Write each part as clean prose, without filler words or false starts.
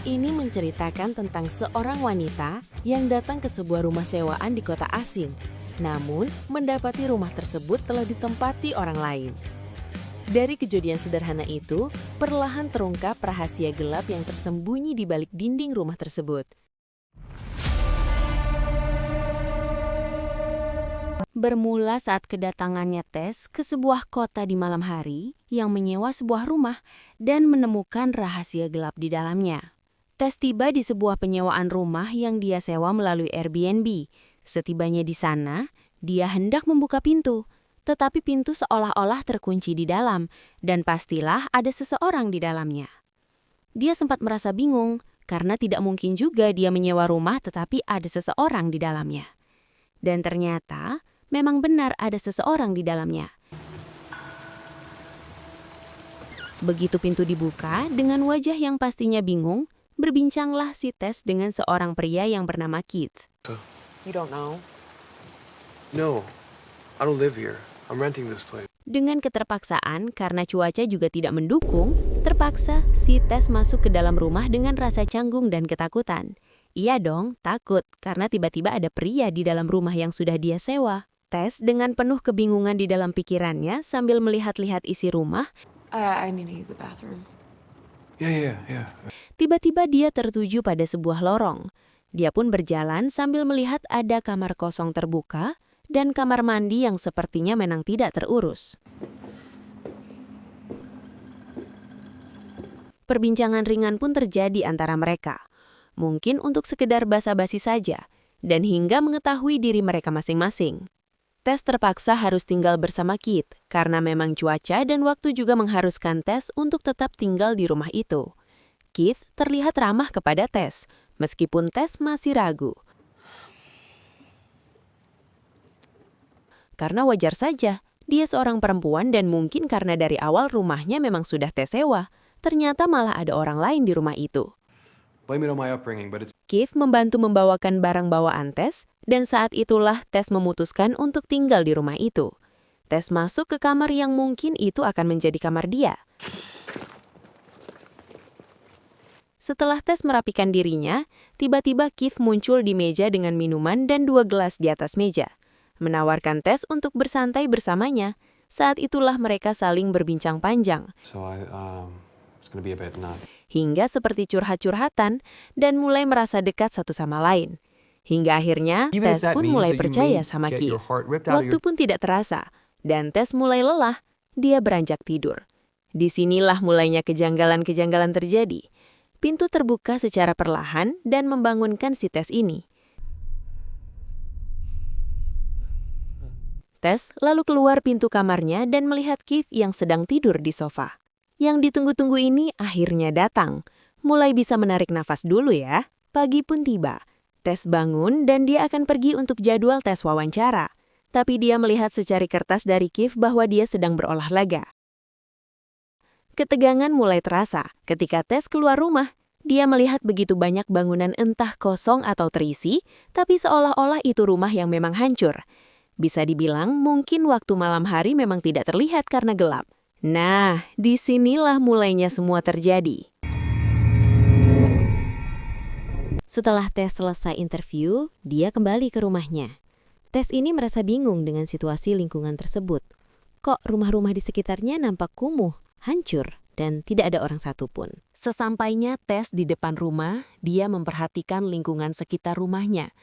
Ini menceritakan tentang seorang wanita yang datang ke sebuah rumah sewaan di kota asing. Namun, mendapati rumah tersebut telah ditempati orang lain. Dari kejadian sederhana itu, perlahan terungkap rahasia gelap yang tersembunyi di balik dinding rumah tersebut. Bermula saat kedatangannya Tess ke sebuah kota di malam hari yang menyewa sebuah rumah dan menemukan rahasia gelap di dalamnya. Tess tiba di sebuah penyewaan rumah yang dia sewa melalui Airbnb. Setibanya di sana, dia hendak membuka pintu, tetapi pintu seolah-olah terkunci di dalam dan pastilah ada seseorang di dalamnya. Dia sempat merasa bingung karena tidak mungkin juga dia menyewa rumah tetapi ada seseorang di dalamnya. Dan ternyata memang benar ada seseorang di dalamnya. Begitu pintu dibuka, dengan wajah yang pastinya bingung, berbincanglah si Tess dengan seorang pria yang bernama Keith. You don't know? No, I don't live here. I'm renting this place. Dengan keterpaksaan, karena cuaca juga tidak mendukung, terpaksa si Tess masuk ke dalam rumah dengan rasa canggung dan ketakutan. Iya dong, takut karena tiba-tiba ada pria di dalam rumah yang sudah dia sewa. Tess dengan penuh kebingungan di dalam pikirannya sambil melihat-lihat isi rumah, I need to use the bathroom. Yeah. tiba-tiba dia tertuju pada sebuah lorong. Dia pun berjalan sambil melihat ada kamar kosong terbuka dan kamar mandi yang sepertinya memang tidak terurus. Perbincangan ringan pun terjadi antara mereka. Mungkin untuk sekedar basa-basi saja, dan hingga mengetahui diri mereka masing-masing. Tess terpaksa harus tinggal bersama Keith, karena memang cuaca dan waktu juga mengharuskan Tess untuk tetap tinggal di rumah itu. Keith terlihat ramah kepada Tess, meskipun Tess masih ragu. Karena wajar saja, dia seorang perempuan dan mungkin karena dari awal rumahnya memang sudah Tess sewa, ternyata malah ada orang lain di rumah itu. Blame it on my upbringing, but it's Keith membantu membawakan barang bawaan Tess, dan saat itulah Tess memutuskan untuk tinggal di rumah itu. Tess masuk ke kamar yang mungkin itu akan menjadi kamar dia. Setelah Tess merapikan dirinya, tiba-tiba Keith muncul di meja dengan minuman dan 2 gelas di atas meja. Menawarkan Tess untuk bersantai bersamanya. Saat itulah mereka saling berbincang panjang. it's gonna be a bit not. Hingga seperti curhat-curhatan dan mulai merasa dekat satu sama lain. Hingga akhirnya, Even if Tess that pun means mulai that you percaya may sama get Keith. your heart ripped out of Waktu your- pun tidak terasa, dan Tess mulai lelah, dia beranjak tidur. Disinilah mulainya kejanggalan-kejanggalan terjadi. Pintu terbuka secara perlahan dan membangunkan si Tess ini. Tess lalu keluar pintu kamarnya dan melihat Keith yang sedang tidur di sofa. Yang ditunggu-tunggu ini akhirnya datang. Mulai bisa menarik nafas dulu ya. Pagi pun tiba. Tess bangun dan dia akan pergi untuk jadwal tes wawancara. Tapi dia melihat secari kertas dari Keith bahwa dia sedang berolahraga. Ketegangan mulai terasa ketika Tess keluar rumah. Dia melihat begitu banyak bangunan entah kosong atau terisi, tapi seolah-olah itu rumah yang memang hancur. Bisa dibilang mungkin waktu malam hari memang tidak terlihat karena gelap. Nah, disinilah mulainya semua terjadi. Setelah Tess selesai interview, dia kembali ke rumahnya. Tess ini merasa bingung dengan situasi lingkungan tersebut. Kok rumah-rumah di sekitarnya nampak kumuh, hancur, dan tidak ada orang satupun. Sesampainya Tess di depan rumah, dia memperhatikan lingkungan sekitar rumahnya.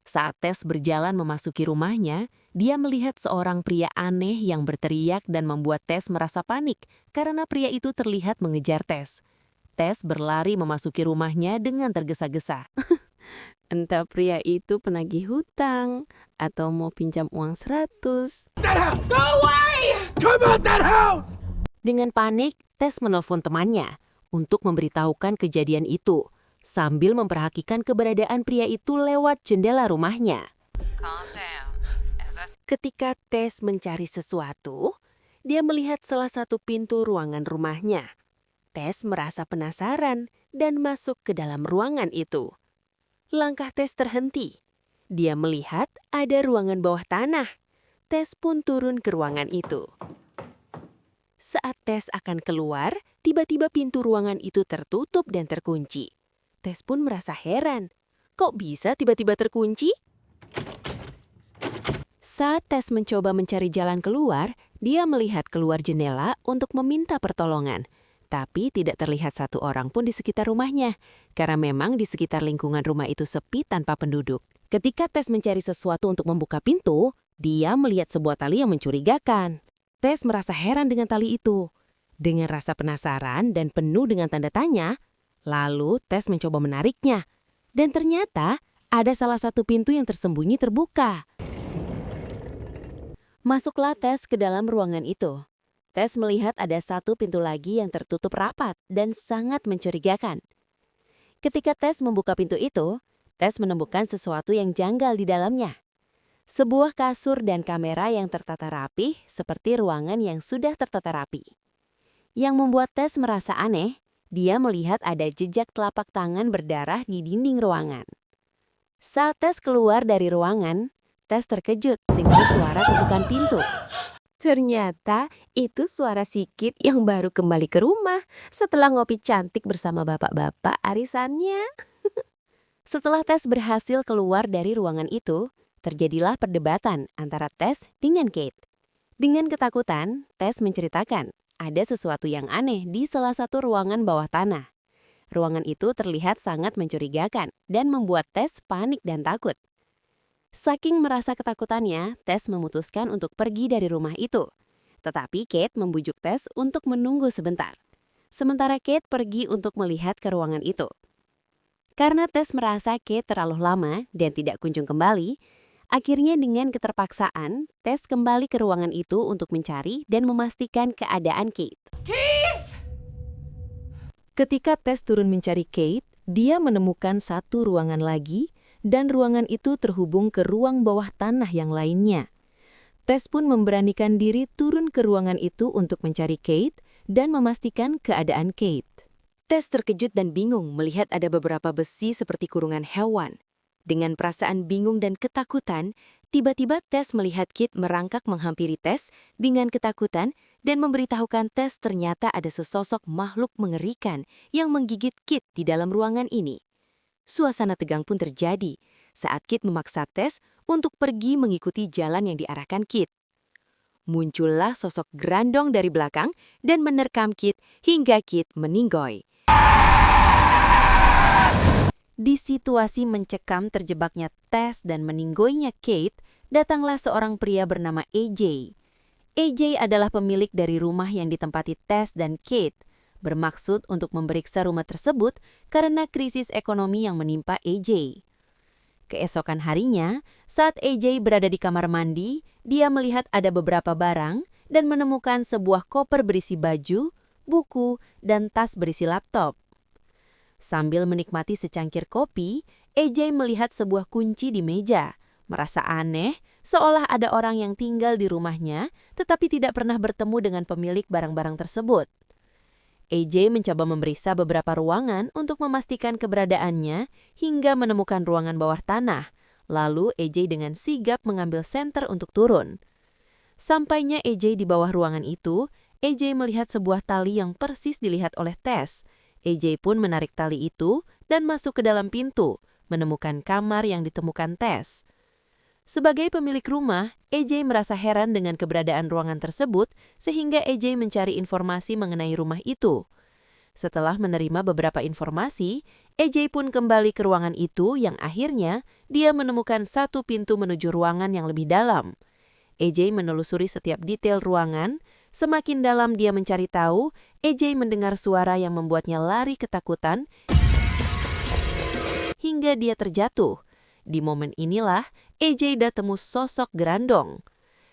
Saat Tess berjalan memasuki rumahnya, dia melihat seorang pria aneh yang berteriak dan membuat Tess merasa panik karena pria itu terlihat mengejar Tess. Tess berlari memasuki rumahnya dengan tergesa-gesa. Entah pria itu penagih hutang atau mau pinjam uang 100. Dengan panik, Tess menelpon temannya untuk memberitahukan kejadian itu, sambil memperhatikan keberadaan pria itu lewat jendela rumahnya. Ketika Tess mencari sesuatu, dia melihat salah satu pintu ruangan rumahnya. Tess merasa penasaran dan masuk ke dalam ruangan itu. Langkah Tess terhenti. Dia melihat ada ruangan bawah tanah. Tess pun turun ke ruangan itu. Saat Tess akan keluar, tiba-tiba pintu ruangan itu tertutup dan terkunci. Tes pun merasa heran. Kok bisa tiba-tiba terkunci? Saat Tes mencoba mencari jalan keluar, dia melihat keluar jendela untuk meminta pertolongan. Tapi tidak terlihat satu orang pun di sekitar rumahnya, karena memang di sekitar lingkungan rumah itu sepi tanpa penduduk. Ketika Tes mencari sesuatu untuk membuka pintu, dia melihat sebuah tali yang mencurigakan. Tes merasa heran dengan tali itu. Dengan rasa penasaran dan penuh dengan tanda tanya, lalu Tes mencoba menariknya. Dan ternyata ada salah satu pintu yang tersembunyi terbuka. Masuklah Tes ke dalam ruangan itu. Tes melihat ada satu pintu lagi yang tertutup rapat dan sangat mencurigakan. Ketika Tes membuka pintu itu, Tes menemukan sesuatu yang janggal di dalamnya. Sebuah kasur dan kamera yang tertata rapi seperti ruangan yang sudah tertata rapi. Yang membuat Tes merasa aneh, dia melihat ada jejak telapak tangan berdarah di dinding ruangan. Saat Tes keluar dari ruangan, Tes terkejut dengan suara ketukan pintu. Ternyata itu suara si Kit yang baru kembali ke rumah setelah ngopi cantik bersama bapak-bapak arisannya. Setelah Tes berhasil keluar dari ruangan itu, terjadilah perdebatan antara Tes dengan Kate. Dengan ketakutan, Tes menceritakan ada sesuatu yang aneh di salah satu ruangan bawah tanah. Ruangan itu terlihat sangat mencurigakan dan membuat Tes panik dan takut. Saking merasa ketakutannya, Tes memutuskan untuk pergi dari rumah itu. Tetapi Kate membujuk Tes untuk menunggu sebentar. Sementara Kate pergi untuk melihat ke ruangan itu. Karena Tes merasa Kate terlalu lama dan tidak kunjung kembali, akhirnya dengan keterpaksaan, Tes kembali ke ruangan itu untuk mencari dan memastikan keadaan Kate. Ketika Tes turun mencari Kate, dia menemukan satu ruangan lagi, dan ruangan itu terhubung ke ruang bawah tanah yang lainnya. Tes pun memberanikan diri turun ke ruangan itu untuk mencari Kate dan memastikan keadaan Kate. Tes terkejut dan bingung melihat ada beberapa besi seperti kurungan hewan. Dengan perasaan bingung dan ketakutan, tiba-tiba Tes melihat Kate merangkak menghampiri Tes dengan ketakutan dan memberitahukan Tes ternyata ada sesosok makhluk mengerikan yang menggigit Kate di dalam ruangan ini. Suasana tegang pun terjadi saat Kate memaksa Tes untuk pergi mengikuti jalan yang diarahkan Kate. Muncullah sosok Grandong dari belakang dan menerkam Kate hingga Kate meninggoy. Di situasi mencekam terjebaknya Tes dan meninggoynya Kate, datanglah seorang pria bernama AJ. AJ adalah pemilik dari rumah yang ditempati Tes dan Kate, bermaksud untuk memeriksa rumah tersebut karena krisis ekonomi yang menimpa AJ. Keesokan harinya, saat AJ berada di kamar mandi, dia melihat ada beberapa barang dan menemukan sebuah koper berisi baju, buku, dan tas berisi laptop. Sambil menikmati secangkir kopi, AJ melihat sebuah kunci di meja, merasa aneh seolah ada orang yang tinggal di rumahnya tetapi tidak pernah bertemu dengan pemilik barang-barang tersebut. AJ mencoba memeriksa beberapa ruangan untuk memastikan keberadaannya hingga menemukan ruangan bawah tanah. Lalu AJ dengan sigap mengambil senter untuk turun. Sampainya AJ di bawah ruangan itu, AJ melihat sebuah tali yang persis dilihat oleh Tes. AJ pun menarik tali itu dan masuk ke dalam pintu, menemukan kamar yang ditemukan Tes. Sebagai pemilik rumah, AJ merasa heran dengan keberadaan ruangan tersebut sehingga AJ mencari informasi mengenai rumah itu. Setelah menerima beberapa informasi, AJ pun kembali ke ruangan itu yang akhirnya dia menemukan satu pintu menuju ruangan yang lebih dalam. AJ menelusuri setiap detail ruangan. Semakin dalam dia mencari tahu, AJ mendengar suara yang membuatnya lari ketakutan hingga dia terjatuh. Di momen inilah AJ datemu sosok Grandong.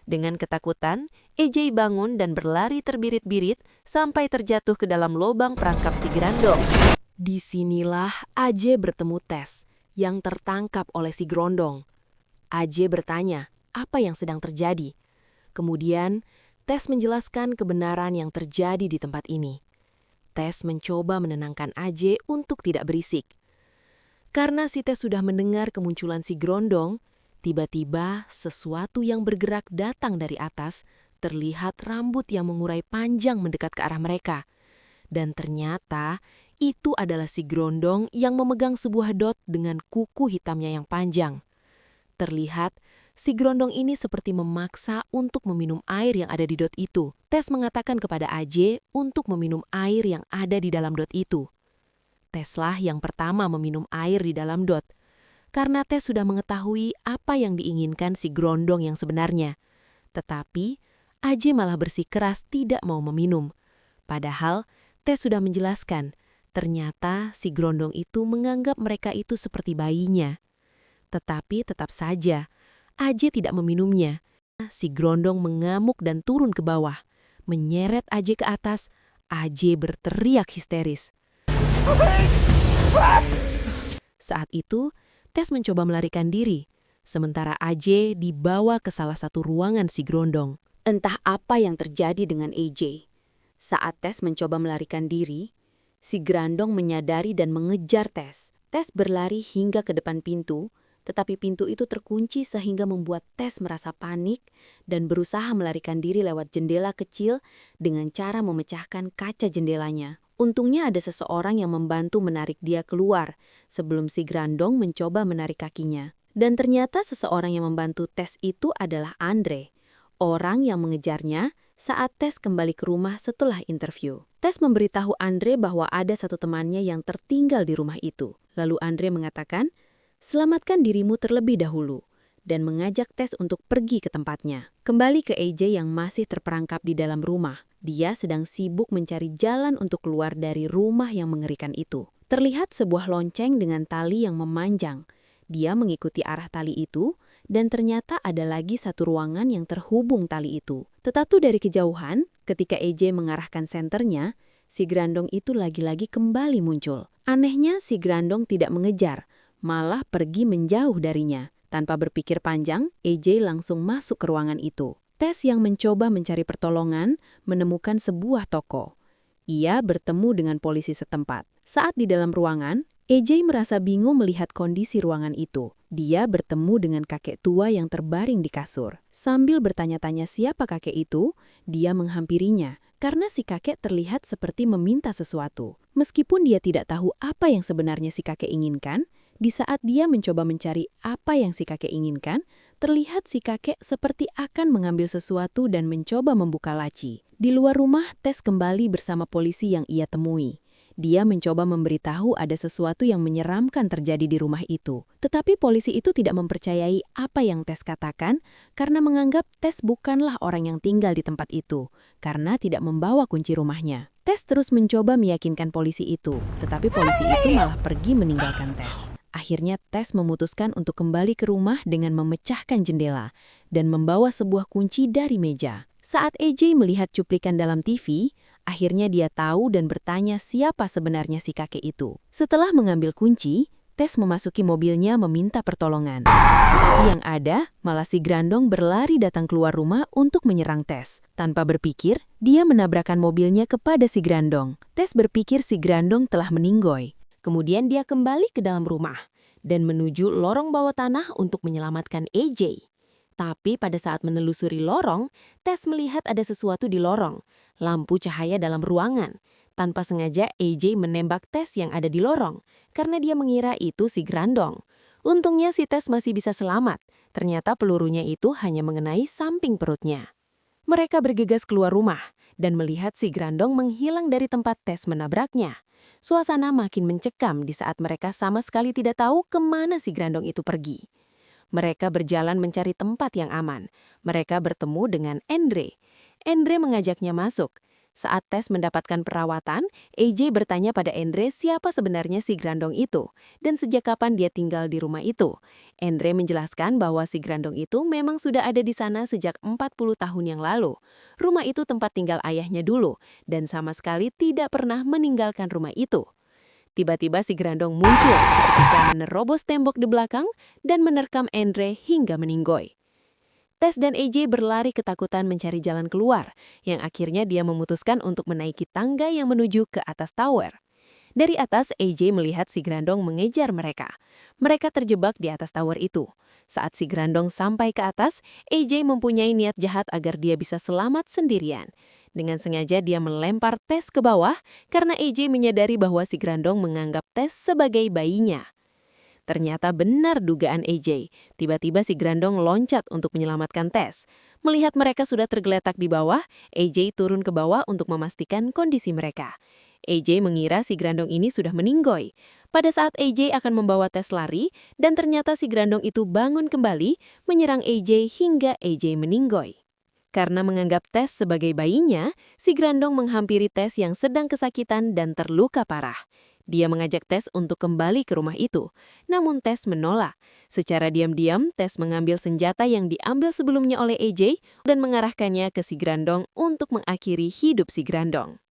Dengan ketakutan, AJ bangun dan berlari terbirit-birit sampai terjatuh ke dalam lubang perangkap si Grandong. Disinilah AJ bertemu Tes yang tertangkap oleh si Grandong. AJ bertanya apa yang sedang terjadi. Kemudian, Tes menjelaskan kebenaran yang terjadi di tempat ini. Tes mencoba menenangkan AJ untuk tidak berisik. Karena si Tes sudah mendengar kemunculan si Grandong, tiba-tiba sesuatu yang bergerak datang dari atas, terlihat rambut yang mengurai panjang mendekat ke arah mereka. Dan ternyata Itu adalah si Grondong yang memegang sebuah dot dengan kuku hitamnya yang panjang. Terlihat, si Grondong ini seperti memaksa untuk meminum air yang ada di dot itu. Tess mengatakan kepada AJ untuk meminum air yang ada di dalam dot itu. Tesslah yang pertama meminum air di dalam dot, karena Tess sudah mengetahui apa yang diinginkan si Grondong yang sebenarnya. Tetapi, AJ malah bersikeras tidak mau meminum. Padahal, Tess sudah menjelaskan, ternyata si Grondong itu menganggap mereka itu seperti bayinya. Tetapi tetap saja, AJ tidak meminumnya. Si Grondong mengamuk dan turun ke bawah. Menyeret AJ ke atas, AJ berteriak histeris. Saat itu, Tess mencoba melarikan diri, sementara AJ dibawa ke salah satu ruangan si Grondong. Entah apa yang terjadi dengan AJ. Saat Tess mencoba melarikan diri, si Grondong menyadari dan mengejar Tess. Tess berlari hingga ke depan pintu, tetapi pintu itu terkunci sehingga membuat Tess merasa panik dan berusaha melarikan diri lewat jendela kecil dengan cara memecahkan kaca jendelanya. Untungnya ada seseorang yang membantu menarik dia keluar sebelum si Grondong mencoba menarik kakinya. Dan ternyata seseorang yang membantu Tess itu adalah Andre, orang yang mengejarnya saat Tess kembali ke rumah setelah interview. Tess memberitahu Andre bahwa ada satu temannya yang tertinggal di rumah itu. Lalu Andre mengatakan, "Selamatkan dirimu terlebih dahulu," dan mengajak Tess untuk pergi ke tempatnya. Kembali ke AJ yang masih terperangkap di dalam rumah. Dia sedang sibuk mencari jalan untuk keluar dari rumah yang mengerikan itu. Terlihat sebuah lonceng dengan tali yang memanjang. Dia mengikuti arah tali itu, dan ternyata ada lagi satu ruangan yang terhubung tali itu. Tetapi dari kejauhan, ketika AJ mengarahkan senternya, si Grondong itu lagi-lagi kembali muncul. Anehnya, si Grondong tidak mengejar, malah pergi menjauh darinya. Tanpa berpikir panjang, AJ langsung masuk ke ruangan itu. Tess yang mencoba mencari pertolongan menemukan sebuah toko. Ia bertemu dengan polisi setempat. Saat di dalam ruangan, AJ merasa bingung melihat kondisi ruangan itu. Dia bertemu dengan kakek tua yang terbaring di kasur. Sambil bertanya-tanya siapa kakek itu, dia menghampirinya karena si kakek terlihat seperti meminta sesuatu. Meskipun dia tidak tahu apa yang sebenarnya si kakek inginkan, di saat dia mencoba mencari apa yang si kakek inginkan, terlihat si kakek seperti akan mengambil sesuatu dan mencoba membuka laci. Di luar rumah, Tess kembali bersama polisi yang ia temui. Dia mencoba memberitahu ada sesuatu yang menyeramkan terjadi di rumah itu. Tetapi polisi itu tidak mempercayai apa yang Tess katakan karena menganggap Tess bukanlah orang yang tinggal di tempat itu, karena tidak membawa kunci rumahnya. Tess terus mencoba meyakinkan polisi itu, tetapi polisi itu malah pergi meninggalkan Tess. Akhirnya Tess memutuskan untuk kembali ke rumah dengan memecahkan jendela dan membawa sebuah kunci dari meja. Saat AJ melihat cuplikan dalam TV, akhirnya dia tahu dan bertanya siapa sebenarnya si kakek itu. Setelah mengambil kunci, Tess memasuki mobilnya meminta pertolongan. Tapi yang ada, malah si Grondong berlari datang keluar rumah untuk menyerang Tess. Tanpa berpikir, dia menabrakkan mobilnya kepada si Grondong. Tess berpikir si Grondong telah meninggoy. Kemudian dia kembali ke dalam rumah dan menuju lorong bawah tanah untuk menyelamatkan AJ. Tapi pada saat menelusuri lorong, Tess melihat ada sesuatu di lorong, lampu cahaya dalam ruangan. Tanpa sengaja AJ menembak Tess yang ada di lorong, karena dia mengira itu si Grondong. Untungnya si Tess masih bisa selamat, ternyata pelurunya itu hanya mengenai samping perutnya. Mereka bergegas keluar rumah dan melihat si Grondong menghilang dari tempat Tess menabraknya. Suasana makin mencekam di saat mereka sama sekali tidak tahu kemana si Grondong itu pergi. Mereka berjalan mencari tempat yang aman. Mereka bertemu dengan Andre. Andre mengajaknya masuk. Saat Tess mendapatkan perawatan, AJ bertanya pada Andre siapa sebenarnya si Grondong itu dan sejak kapan dia tinggal di rumah itu. Andre menjelaskan bahwa si Grondong itu memang sudah ada di sana sejak 40 tahun yang lalu. Rumah itu tempat tinggal ayahnya dulu dan sama sekali tidak pernah meninggalkan rumah itu. Tiba-tiba si Grondong muncul seketika menerobos tembok di belakang dan menerkam Andre hingga meninggoy. Tess dan AJ berlari ketakutan mencari jalan keluar, yang akhirnya dia memutuskan untuk menaiki tangga yang menuju ke atas tower. Dari atas, AJ melihat si Grondong mengejar mereka. Mereka terjebak di atas tower itu. Saat si Grondong sampai ke atas, AJ mempunyai niat jahat agar dia bisa selamat sendirian. Dengan sengaja dia melempar Tess ke bawah karena AJ menyadari bahwa si Grandong menganggap Tess sebagai bayinya. Ternyata benar dugaan AJ. Tiba-tiba si Grandong loncat untuk menyelamatkan Tess. Melihat mereka sudah tergeletak di bawah, AJ turun ke bawah untuk memastikan kondisi mereka. AJ mengira si Grandong ini sudah meninggoy. Pada saat AJ akan membawa Tess lari, dan ternyata si Grandong itu bangun kembali, menyerang AJ hingga AJ meninggoy. Karena menganggap Tess sebagai bayinya, si Grandong menghampiri Tess yang sedang kesakitan dan terluka parah. Dia mengajak Tess untuk kembali ke rumah itu, namun Tess menolak. Secara diam-diam, Tess mengambil senjata yang diambil sebelumnya oleh AJ dan mengarahkannya ke si Grandong untuk mengakhiri hidup si Grandong.